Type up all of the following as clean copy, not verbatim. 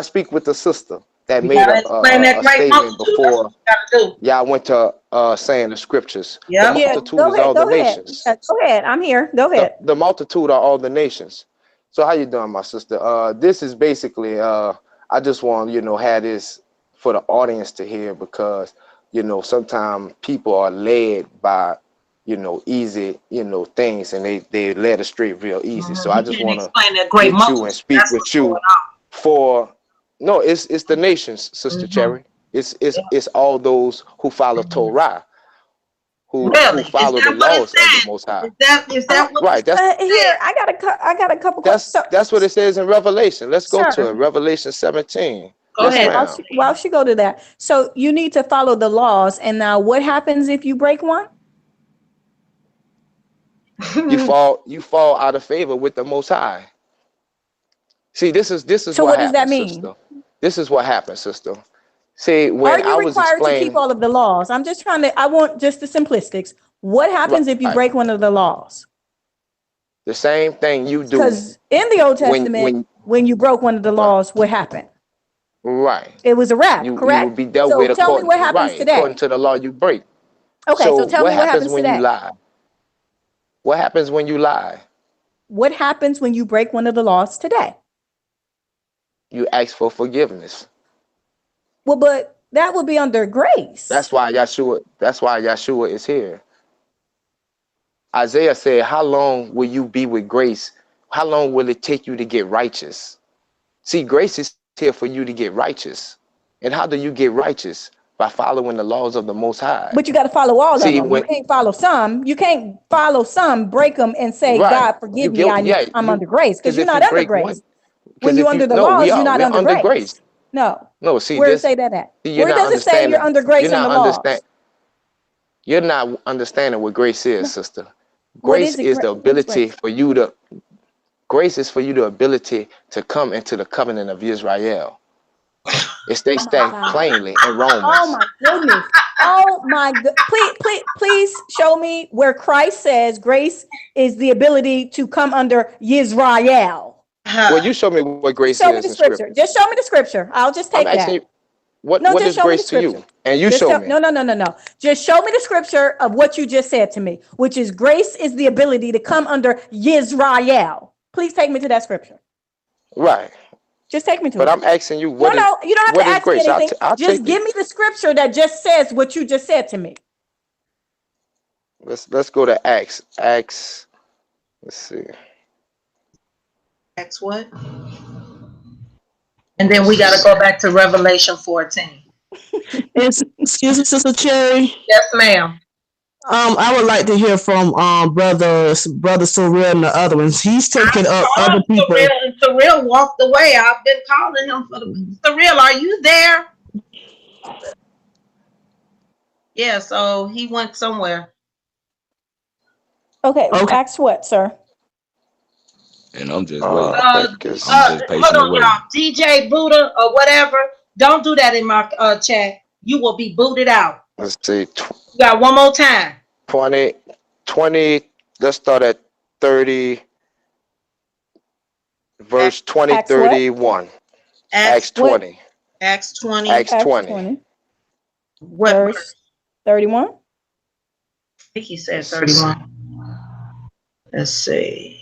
speak with the sister that You made gotta explain that a great statement multitude. That's before what you gotta do. y'all went to saying the scriptures. The Yep. Yeah, multitude go is ahead, all the go ahead. nations. Yeah, go ahead. I'm here. Go ahead. The multitude are all the nations. So how you doing, my sister? This is basically I just want have this for the audience to hear because sometimes people are led by easy things and they led astray real easy. So I He just can't want to explain that great get you multitude. and speak That's with what's going you for no, it's the nations, Sister on. Cherry. It's Yeah. it's all those who follow Torah, who Really? Is follow the that what it laws of the said? Most High. Is that what Right. That's Here, it I got a couple questions. So, that's what it says in Revelation. Let's go to it. sir, Revelation 17. said? Go Yes, ahead. ma'am. while she go to that, so you need to follow the laws. And now, what happens if you break one? You fall out of favor with the Most High. See, this is So, what what does that happens, mean? sister. This is what happens, sister. See, Are when you I was required to keep explaining, all of the laws? I'm just trying to. I want just the simplistics. What happens if you right, break one of the laws? the same thing you do Because in the Old Testament, when when you broke one of the right, laws, what happened? right. It was a wrap, You will correct? be dealt So with tell me according what happens right according today. to the law you break. Okay, So so tell what me what happens happens when you today. lie? What happens when you lie? What happens when you break one of the laws today? You ask for forgiveness. Well, but that would be under grace. That's why Yeshua is here. Isaiah said, how long will you be with grace? How long will it take you to get righteous? See, grace is here for you to get righteous. And how do you get righteous? By following the laws of the Most High. But you got to follow all of See, them. You when can't follow some. You can't follow some, break them, and say, right, God, you forgive me. guilty. Yeah, I'm under grace. Because because you're if not you under break one, grace. because When you're if you under the no, laws, you're not we're under under grace. grace. No. No, see Where does it this, say that at? see, Where does it say you're under grace you're in the not understand, laws? you're not understanding what grace is, No. sister. What Grace is it? is the What is ability grace? for you to Grace is for you the ability to come into the covenant of Israel. It states Oh my that God. plainly in Oh Romans. my goodness. Oh my God. Please show me where Christ says grace is the ability to come under Yisrael. Well, you show me what grace Show me is the in scripture. scripture. Just show me the scripture. I'll just I'm take asking that. you, what No, what just is show me the grace to scripture. you? And you Just show tell, me. no. Just show me the scripture of what you just said to me, which is grace is the ability to come under Yisrael. Please take me to that scripture. Right. Just take me to But it. I'm asking you, No, you don't have to what is ask me grace? anything. I'll Just take you. give me the scripture that just says what you just said to me. Let's go to Acts. Acts. Let's see. That's what? And then we got to Let's go back to Revelation 14. Excuse me, Sister Cherry. Yes, ma'am. I would like to hear from brother Surreal and the other ones. He's taking up other people. Surreal walked away. I've been calling him for the Surreal. Are you there? Yeah, so he went somewhere. Okay, Okay. Acts what, sir? And I'm just waiting. I think it's I'm just Hold patiently on, waiting. y'all. DJ Buddha or whatever. Don't do that in my chat. You will be booted out. let's see. You got one more time. 20. Let's start at 30. Verse 20, Acts what? 31. Acts Acts 20. Acts 20. Acts Acts 20. 20, What verse? verse 31. I think he said 31. Let's see.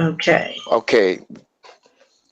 Okay. Okay.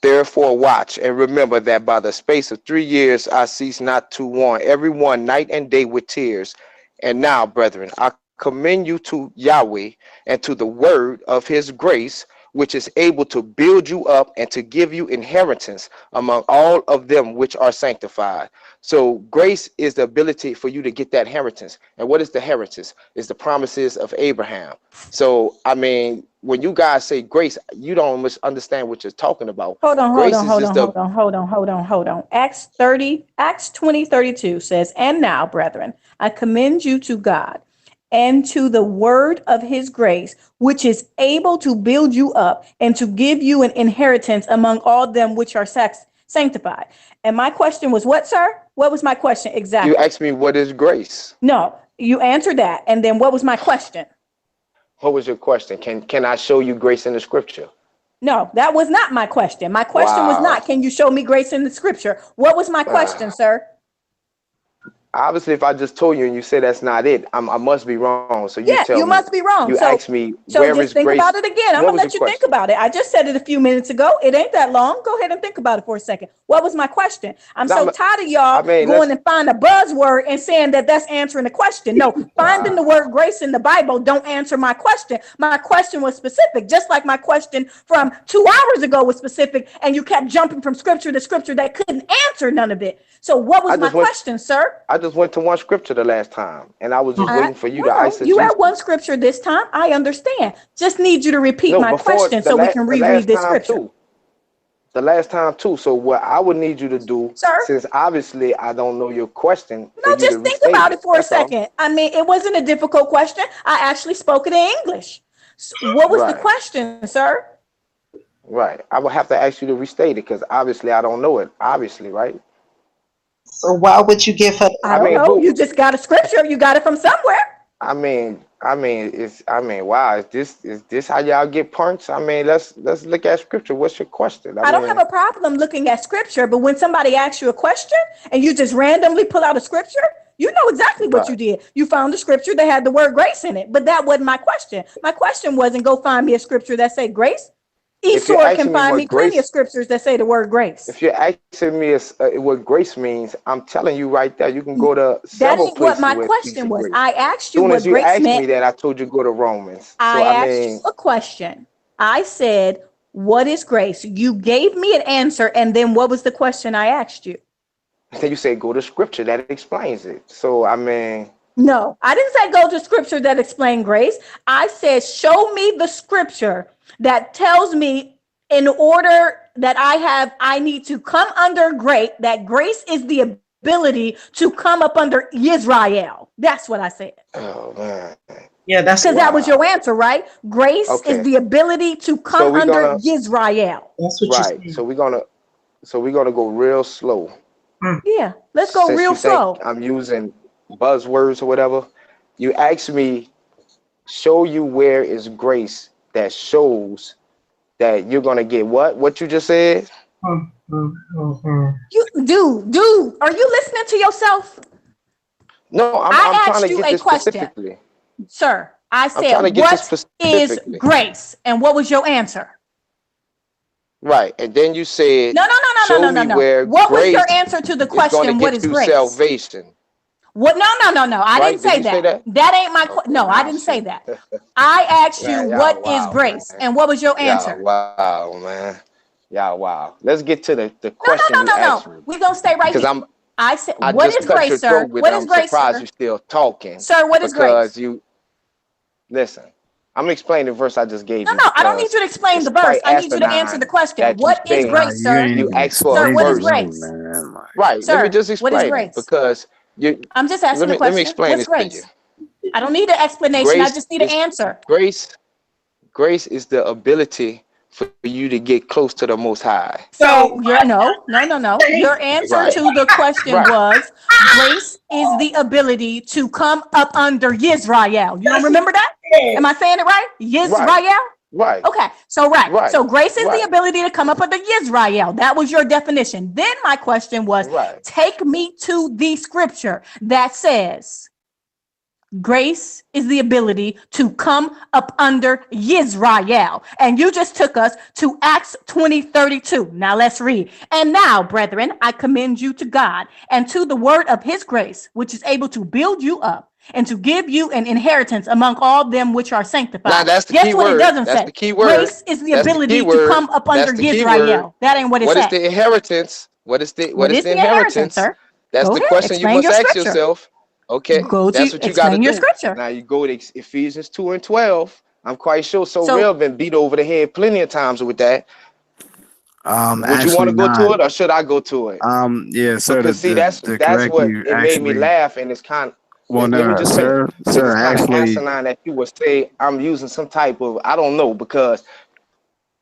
Therefore watch and remember that by the space of 3 years I cease not to warn everyone night and day with tears. And now, brethren, I commend you to Yahweh and to the word of his grace, which is able to build you up and to give you inheritance among all of them which are sanctified. So grace is the ability for you to get that inheritance. And what is the inheritance? It's the promises of Abraham. So, I mean, when you guys say grace, you don't understand what you're talking about. Hold on. Grace is just Acts 20:32 says, and now, brethren, I commend you to God and to the word of his grace, which is able to build you up and to give you an inheritance among all them which are sanctified. And my question was what, sir? What was my question you exactly? asked me what is grace. No, you answered that. And then what was my question? What was your question? Can I show you grace in the scripture? No, that was not my question. My question was Wow. not, can you show me grace in the scripture? What was my question, sir? Obviously, if I just told you and you say that's not it, I must be wrong. So you Yeah, tell you me. must be wrong. You asked me So where just is think about grace? it again. I'm What gonna was the let you think question? about it. I just said it a few minutes ago. It ain't that long. Go ahead and think about it for a second. What was my question? I'm No, so tired of I y'all mean, going let's. and find a buzzword and saying that that's answering the question. No, finding the Wow. word grace in the Bible don't answer my question. My question was specific, just like my question from 2 hours ago was specific, and you kept jumping from scripture to scripture that couldn't answer none of it. So what was I my just went. question, sir? I just went to one scripture the last time, and I was just waiting for you to Well, you eisegesis had one it. scripture this time. I understand. Just need you to repeat No, my before question so we can the reread last this time scripture. too. The last time too. So what I would need you to do, Sir, since obviously I don't know your question, for no, you to just think restate about it. it for a That's all. second. I mean, it wasn't a difficult question. I actually spoke it in English. What was the Right. question, sir? Right. I will have to ask you to restate it because obviously I don't know it. Obviously, right? So why would you give her? I I don't mean, know. who? You just got a scripture. You got it from somewhere. Wow. Is this how y'all get punched? I mean, let's look at scripture. What's your question? I I don't have mean, a problem looking at scripture, but when somebody asks you a question and you just randomly pull out a scripture, you know exactly what you right. did. You found a scripture that had the word grace in it, but that wasn't my question. My question wasn't go find me a scripture that say grace. If you're Esau can asking me find me what plenty of grace, scriptures that say the word grace. if you're asking me what grace means, I'm telling you right there. You can go to That several ain't what places my where it speaks question of was. grace. I asked you Soon as what you grace asked meant. me that, I told you go to Romans. So I I asked you mean, a question. I said, what is grace? You gave me an answer. And then what was the question I asked you? then you say go to scripture that explains it. So I mean, No, I didn't say go to scripture that explain grace. I said, show me the scripture that tells me in order that I need to come under grace, that grace is the ability to come up under Israel. That's what I said. oh man, Yeah, that's Because that was wow. your answer, right? Grace is Okay, the ability to so come we're under gonna Israel. what you right. said. So we're gonna go real slow. Mm. Yeah, let's go Since real you think slow. I'm using buzzwords or whatever, you asked me show you where is grace that shows that you're gonna get what? What you just said? Mm. Dude, are you listening to yourself? No, I'm I trying to asked you get a this question, specifically. sir. I I'm trying said, to get this what is specifically. grace? And what was your answer? Right. And then you said, No, no, no, no, show no, no, me no, no. where What was your grace answer to the is going to question, what get is you grace? salvation. What? No, no, no, no. I didn't Right? Did say you say that. that? That ain't my Okay, no, I now didn't say see. that. I asked you, Man, y'all what is wow, man. grace? And what was your Y'all answer? wow, man. Y'all wow. Let's get to the No, no, question no, you no, asked no. me. We're going to stay right Because here. I said, I what just is cut grace, your throat sir? with What it. is I'm grace, surprised sir? you're still talking Sir, what is because grace? you listen. I'm gonna explain the verse I just gave No, you no, I don't need because you to explain it's the verse. quite I need you to answer asinine the question. that you What is say grace, You sir? ain't you even ask for a Sir, what is explain verse. nothing, grace? man. Like, Right. Let me Sir, just what is explain it grace? because you I'm just let asking the me question. explain What's this to you. grace? I don't need an explanation. I Grace just need an is answer. grace. Grace is the ability for you to get close to the Most High. So So your no, no, no, no. Your answer Right. to the question Right. was grace is the ability to come up under Yisrael. You don't that's what remember that? you Am I saying it right? Right. Yisrael? Right. Okay, so right. Right. So grace is the Right. ability to come up under Yisrael. That was your definition. Then my question was Right. take me to the scripture that says grace is the ability to come up under Yisrael. And you just took us to Acts 20:32. Now let's read. And now, brethren, I commend you to God and to the word of his grace, which is able to build you up and to give you an inheritance among all them which are Now sanctified. that's the Guess key what it word. doesn't That's say? the key word. Grace is the That's the key ability to word. come up That's under the key word. Yisrael. That ain't what it What is said. the inheritance? What What is is the the inheritance, inheritance? sir? That's Go the ahead, question you explain must your ask scripture. yourself. Okay, Go that's to what you got to explain your do. scripture. Now you go to Ephesians 2 and 12. I'm quite sure so real So been beat over the head plenty of times with that. Would you want actually to go not. to it or should I go to it? Yeah, sir. Because see, To that's correct what you, it made me actually, laugh, and it's kind. well, Let me no, just finish because sir, it's kind of actually, asinine that you would say I'm using some type of I don't know because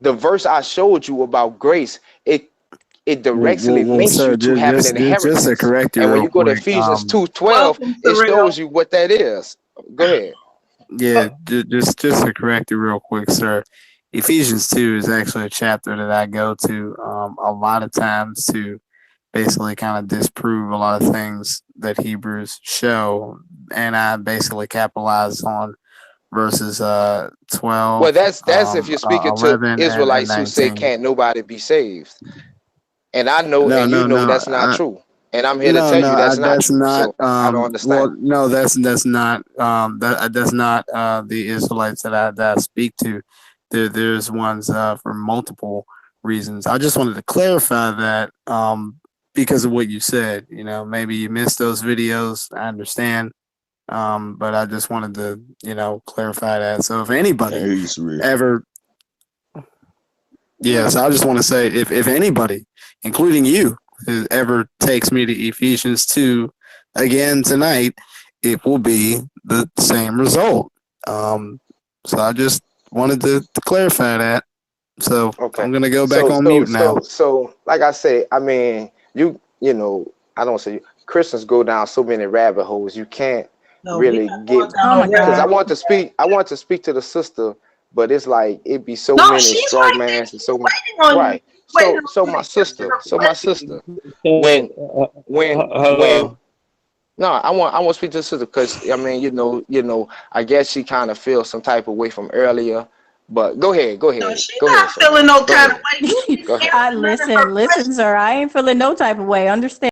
the verse I showed you about grace it directly links sir, you to having just to inheritance, correct you and when real you go to quick, Ephesians 2:12, welcome to it real. shows you what that is. Go ahead. yeah, just to correct you real quick, sir. Ephesians 2 is actually a chapter that I go to a lot of times to basically kind of disprove a lot of things that Hebrews show, and I basically capitalize on verses Well, 12, that's if you're speaking to 11, and Israelites who say 19. can't nobody be saved. And I know, No, and you no, know no. that's not true. And I'm here to No, tell no, you that's not that's true. not. So I don't Well, understand. no, that's not. That's not the Israelites that I speak to. There's ones for multiple reasons. I just wanted to clarify that because of what you said. You know, maybe you missed those videos. I understand. But I just wanted to, clarify that. So if Can't anybody hear you, Surreal. ever, yes, I just want to say if anybody, including you, who ever takes me to Ephesians 2 again tonight, it will be the same result. So I just wanted to clarify that. So Okay. I'm gonna go back So on so mute now. so so like I say, I mean, you know, I don't say Christians go down so many rabbit holes. You can't No, we really not going get Oh down my no because rabbit God. I want to speak to the sister, but it's like it be so No, many she's straw right there. mans and She's so much. waiting on you. Right. Waiting So on you to answer her my question. sister, when So, when hello. no, I want to speak to the sister because I mean, I guess she kind of feels some type of way from earlier. But No, she's go ahead, not sir. feeling no Go kind of ahead, way. She go ahead. answered I none of her listen, questions. sir. I ain't feeling no type of way. Understand?